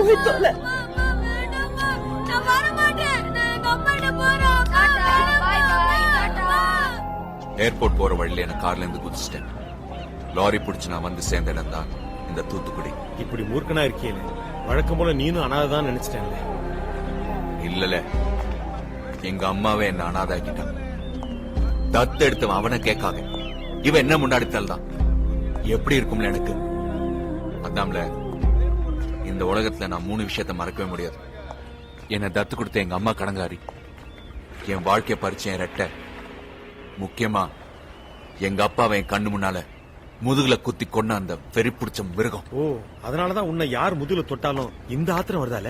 போய் தொலை. ஏர்போர்ட் போற வழியில என்ன கார்ல இருந்து குதிச்சிட்டேன். லாரி பிடிச்சு நான் வந்து சேர்ந்த இடம் தான் இந்த தூத்துக்குடி. இப்படி மூர்க்கனா இருக்கீங்க. வழக்கம் போல நீனும் அனாதைதான் நினைச்சிட்டேன்ல. இல்லல, எங்க அம்மாவே என்ன அனாதாக்கிட்டான். தத்து எடுத்தவன் அவனை கேட்காக இவன் என்ன முன்னாடித்தால் தான் எப்படி இருக்கும்ல எனக்கு. அதான்ல இந்த உலகத்துல நான் 3 விஷயத்த மறக்கவே முடியாது. என்ன தத்து கொடுத்த எங்க அம்மா கடங்காரி, என் வாழ்க்கைய பறிச்ச என் ரெட்டை, முக்கியமா எங்க அப்பாவை என் கண்ணு முன்னால முதுகுல குத்தி கொண்ட அந்த வெறி பிடிச்ச மிருகம். ஓ, அதனாலதான் உன்னை யார் முதுகுல தொட்டாலும் இந்த ஆத்திரம் வருதால.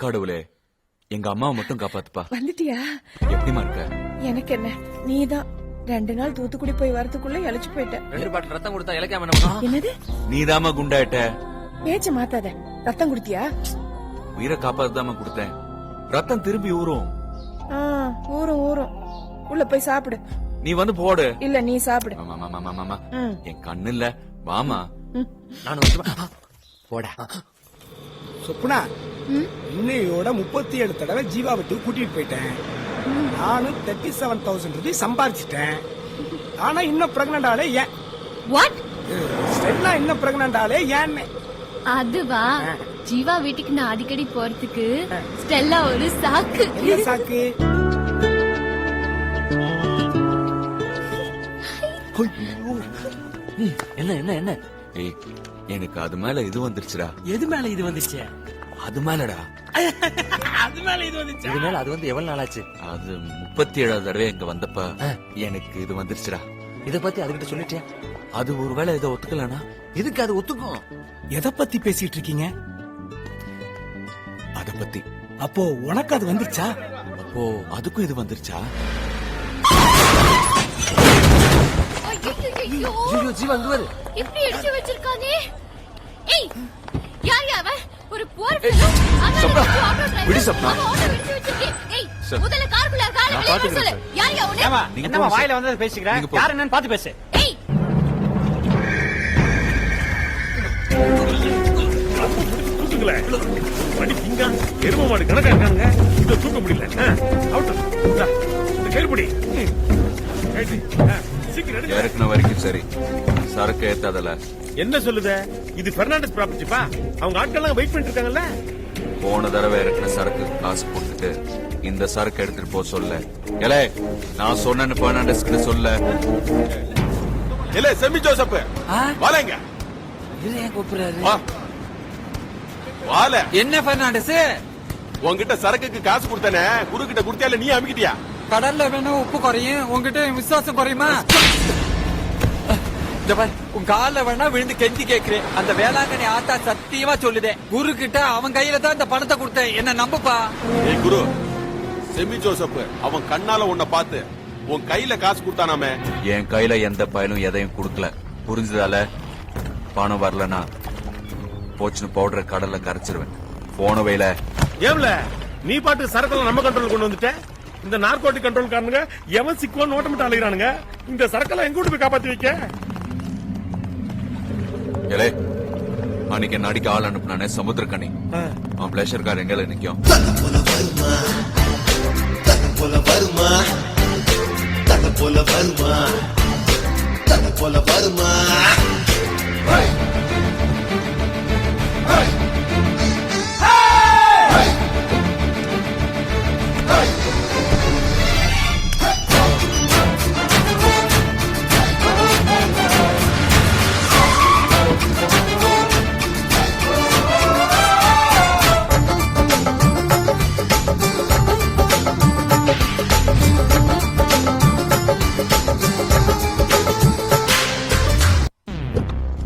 கடவுளே, எங்க அம்மாவை மட்டும் காப்பாத்துப்பா. வந்துட்டியா? எப்படிமா இருக்க? எனக்கு என்ன, நீதான் 2 நாள் தூத்துக்குடி போய் வரதுக்குள்ள இழைச்சு போயிட்ட. 2 பாட்டில் ரத்தம் கொடுத்தா இலக்காம என்ன பண்ணும்? என்னது? நீதாம குண்டாயிட்ட. பேச்ச மாத்தாத. ரத்தம் குடுத்தியா? உயிரை காப்பாத்துதாம கொடுத்தேன். ரத்தம் திரும்பி ஊறும். ஊறும் ஊறும். உள்ள போய் சாப்பிடு. நீ வந்து போடு. இல்ல, நீ சாப்பிடு. என் கண்ணு இல்ல, வாமா. நான் வந்து போடா. சொப்புனா, இன்னையோட 37 தடவை ஜீவா வீட்டுக்கு கூட்டிட்டு போயிட்டேன். நானும் 37,000 ரூபாய் சம்பாதிச்சிட்டேன். ஆனா இன்னும் பிரெக்னன்ட் ஆளே ஏன்? வாட்? ஸ்டெல்லா இன்னும் பிரெக்னன்ட் ஆளே ஏன்னு? அதுவா, ஜீவா வீட்டுக்கு நான் அடிக்கடி போறதுக்கு ஸ்டெல்லா ஒரு சாக்கு. என்ன சாக்கு? என்ன என்ன என்ன? ஏய், எனக்கு அது மேல இது வந்துருச்சுடா. எது மேல இது வந்துச்சு? அது மேலடா. அது மேல இது வந்துச்சு. இது மேல அது வந்து எவ்வளவு நாள் ஆச்சு? அது 37வது தடவை இங்க வந்தப்ப எனக்கு இது வந்துருச்சுடா. இத பத்தி அதுகிட்ட சொல்லிட்டியா? அது ஒருவேளை இதை ஒத்துக்கலனா? இதுக்கு அது ஒத்துக்கும். எதை பத்தி பேசிட்டு இருக்கீங்க? அத பத்தி. அப்போ உனக்கு அது வந்துருச்சா? அப்போ அதுக்கும் இது வந்துருச்சா? ஐயோ, ஜீவா இங்க வரு. எப்படி எடுத்து வச்சிருக்கானே? ஏய், யார் அவன்? ஒரு போர் சப்னா, விடு சப்னா. ஏய், முதல்ல கார்க்குள்ள காலை நான் வெளிய பாத்துக்கிறேன் சொல்லு. யார் அவனே? என்னமா வாயில வந்தத பேசிக்கிறேன்? யார் என்னன்னு பாத்து பேசு. ஏய், எரும மாடு கணக்கா இருக்காங்க. இத தூக்க முடியல. கேள்விப்படி இறக்குன வரைக்கும் சரி, சரக்கு ஏத்தாதல. என்ன சொல்லுத? இது பெர்னாண்டஸ் ப்ராப்பர்ட்டிப்பா. அவங்க ஆட்கள் வெயிட் பண்ணிட்டு இருக்காங்கல்ல. போன தடவை இறக்குன சரக்கு காசு போட்டுட்டு இந்த சரக்கு எடுத்துட்டு போ சொல்ல. ஏலே, நான் சொன்னேன்னு பெர்னாண்டஸ்க்கு சொல்ல. இல்ல செமி ஜோசப் வாங்க. இது ஏன் கூப்பிடுறாரு? வால. என்ன பெர்னாண்டஸ்? உன்கிட்ட சரக்குக்கு காசு கொடுத்தானே, குரு கிட்ட குடுத்தியா இல்ல நீ அமிக்கிட்டியா? கடல்ல வேணா உப்பு குறையும், உங்ககிட்ட விசுவாசம் குறையுமா? உன் கால வேணா விழுந்து கெஞ்சி கேக்குறேன். அந்த வேளாங்கண்ணி ஆத்தா சத்தியமா சொல்லுதே, குரு கிட்ட அவன் கையில தான் இந்த பணத்தை கொடுத்தேன், என்ன நம்புப்பா. ஏய் குரு, செமி ஜோசப் அவன் கண்ணால உன்னை பார்த்து உன் கையில காசு கொடுத்தானாமே. என் கையில எந்த பயனும் எதையும் கொடுக்கல, புரிஞ்சதால? பணம் வரலனா போச்சுன்னு பவுடர் கடல்ல கரைச்சிருவேன். போன வயல ஏம்ல நீ பாட்டு சரக்குல நம்ம கண்ட்ரோல் கொண்டு வந்துட்ட. இந்த நார்கோட்டிக் கண்ட்ரோல் காரணங்க எவன் சிக்குவான்னு நோட்டமிட்டு அலைகிறானுங்க. இந்த சரக்கெல்லாம் எங்க போய் காப்பாத்தி வைக்க? ஏலே, அன்னைக்கு என்ன அடிக்க ஆள் அனுப்புனானே சமுத்திரக்கனி, அவன் பிளஷர் கார் எங்க நிக்கும்.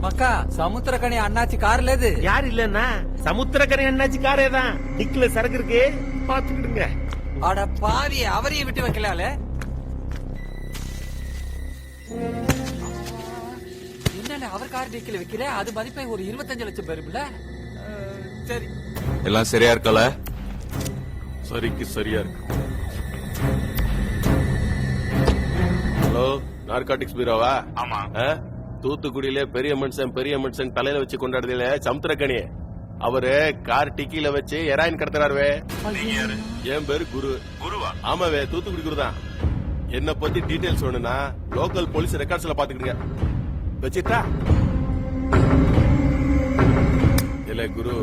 மக்கா, சமுத்திரக்கனி அண்ணாச்சி கார்ல இது யார் இல்லன்னா சமுத்திரக்கரை அண்ணாச்சி காரே தான். டிக்ல சரக்கு இருக்கு, பாத்துக்கிடுங்க. அட பாவி, அவரையும் விட்டு வைக்கலால. என்னல அவர் கார் டிக்கில வைக்கிற? அது மதிப்பை ஒரு 25 லட்சம் பெறும்ல. சரி, எல்லாம் சரியா இருக்கல? சரிக்கு சரியா இருக்கு. ஹலோ நார்காட்டிக்ஸ் பீரோவா? ஆமா. தூத்துக்குடியில பெரிய மனுஷன் தலையில வச்சு கொண்டாடுதில சமுத்திரக்கணி அவரு கார் டிக்கில வச்சு எராயின் கடத்துறாருவே. என் பேரு குரு. குருவா? ஆமாவே, தூத்துக்குடி குரு தான். என்ன பத்தி டீடைல்ஸ் வேணும்னா லோக்கல் போலீஸ் ரெக்கார்ட்ஸ்ல பாத்துக்கிடுங்க. வச்சிட்டா இல்ல குரு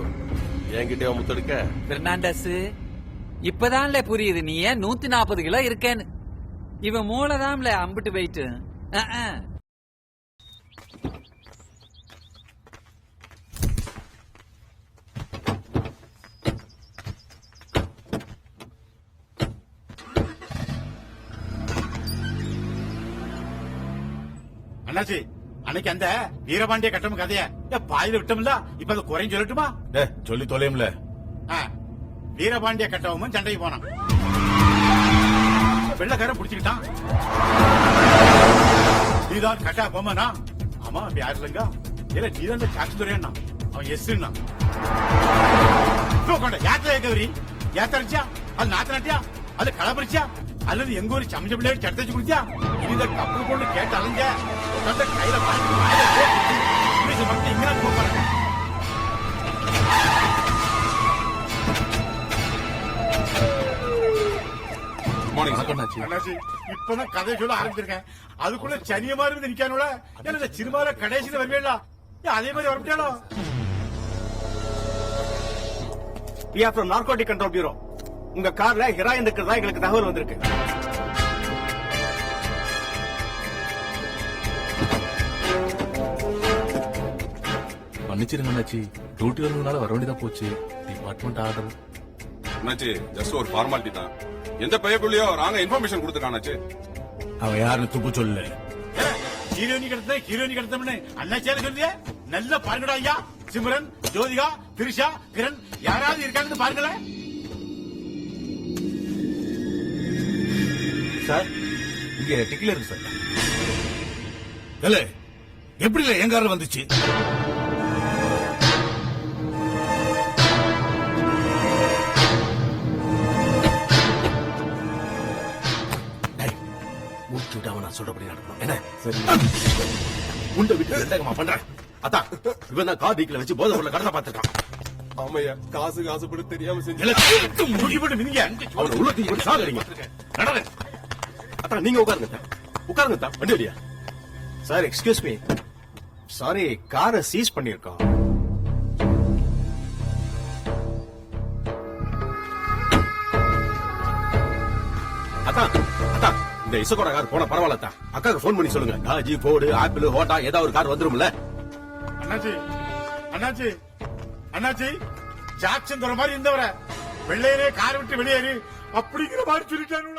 என்கிட்ட முத்தெடுக்க. பெர்னாண்டஸ், இப்பதான்ல புரியுது நீ ஏன் 140 கிலோ இருக்கேன்னு. இவன் மூளைதான்ல அம்பிட்டு போயிட்டு. அண்ணாச்சி, அன்னைக்கு அந்த வீரபாண்டிய கட்டம் கதைய பாயில விட்டோம்ல, இப்ப அது குறைஞ்சு சொல்லட்டுமா? சொல்லி தொலையும்ல. வீரபாண்டிய கட்டவும் சண்டைக்கு போனான். வெள்ளக்காரன் புடிச்சுக்கிட்டான். நீதான் கட்டா போமானா? ஆமா, அப்படி யாரு இல்லைங்க. இல்ல நீதான் சாட்சி துறையா? அவன் எஸ்னா யாத்திரை கவரி யாத்திரைச்சா? அது நாத்தினாட்டியா? அது களப்பறிச்சா? அல்லது எங்க ஒரு சமைச்ச பிள்ளைய சட்டச்சு குடிச்சா? இந்த கப்பு கொண்டு கேட்டு அலைஞ்ச கையில மட்டும் இங்க போறாங்க. அண்ணாச்சி, இப்பதான் கதை சொல்ல ஆரம்பிச்சிருக்கேன். அதுக்குள்ள சனியமா இருந்து நிக்கானோட இந்த சினிமால கடைசியில வருவேல அதே மாதிரி வரப்பட்டாலோ. We are from Narcotic Control Bureau. உங்க கார்ல ஹெராயின் இருக்கிறதா எங்களுக்கு தகவல் வந்திருக்கு. மன்னிச்சிருங்க அண்ணாச்சி, டியூட்டி வந்ததுனால வர வேண்டியதா போச்சு. Department order. அண்ணாச்சி, ஜஸ்ட் ஒரு ஃபார்மாலிட்டி தான். எந்த பையக்குள்ளயோ ராங்க இன்ஃபர்மேஷன் கொடுத்துருக்கானாச்சு. அவன் யாருன்னு துப்பு சொல்லு. ஹீரோயினி கிடைத்தம்னு அண்ணாச்சியால சொல்லிய நல்ல பாருங்கடா ஐயா. சிம்ரன், ஜோதிகா, திரிஷா, கிரண் யாராவது இருக்காங்கன்னு பாருங்களேன். சார், இங்க டிக்கில இருக்கு சார். இல்ல எப்படி இல்ல என் கார்ல வந்துச்சு? நான் சொல்றபடி நடக்கணும். என்ன சரி? உண்ட விட்டு எந்தகமா பண்றேன். அதான் இவன் தான் கார் டிக்கில வச்சு போதை உள்ள கடனை பார்த்திருக்கான். ஆமையா, காசு காசுப்பட தெரியாம செஞ்சு முடிப்பட்டு மிதிங்க. அவனை உள்ள தூக்கி போட்டு சாகுறீங்க. நடங்க. அதான் நீங்க உட்காருங்க. வண்டி வழியா சார்? எக்ஸ்கியூஸ் மீ, சாரி, காரை சீஸ் பண்ணிருக்கோம். அதான் இந்த இசக்கோட கார் போன பரவாயில்ல. அக்காக்கு போன் பண்ணி சொல்லுங்க. டாஜி, போர்டு, ஆப்பிள், ஹோட்டா ஏதாவது ஒரு கார் வந்துரும்ல. அண்ணாச்சி ஜாக்சன் தர மாதிரி இருந்தவர வெள்ளையரே கார் விட்டு வெளியேறி அப்படிங்கிற மாதிரி சொல்லிட்டாரு.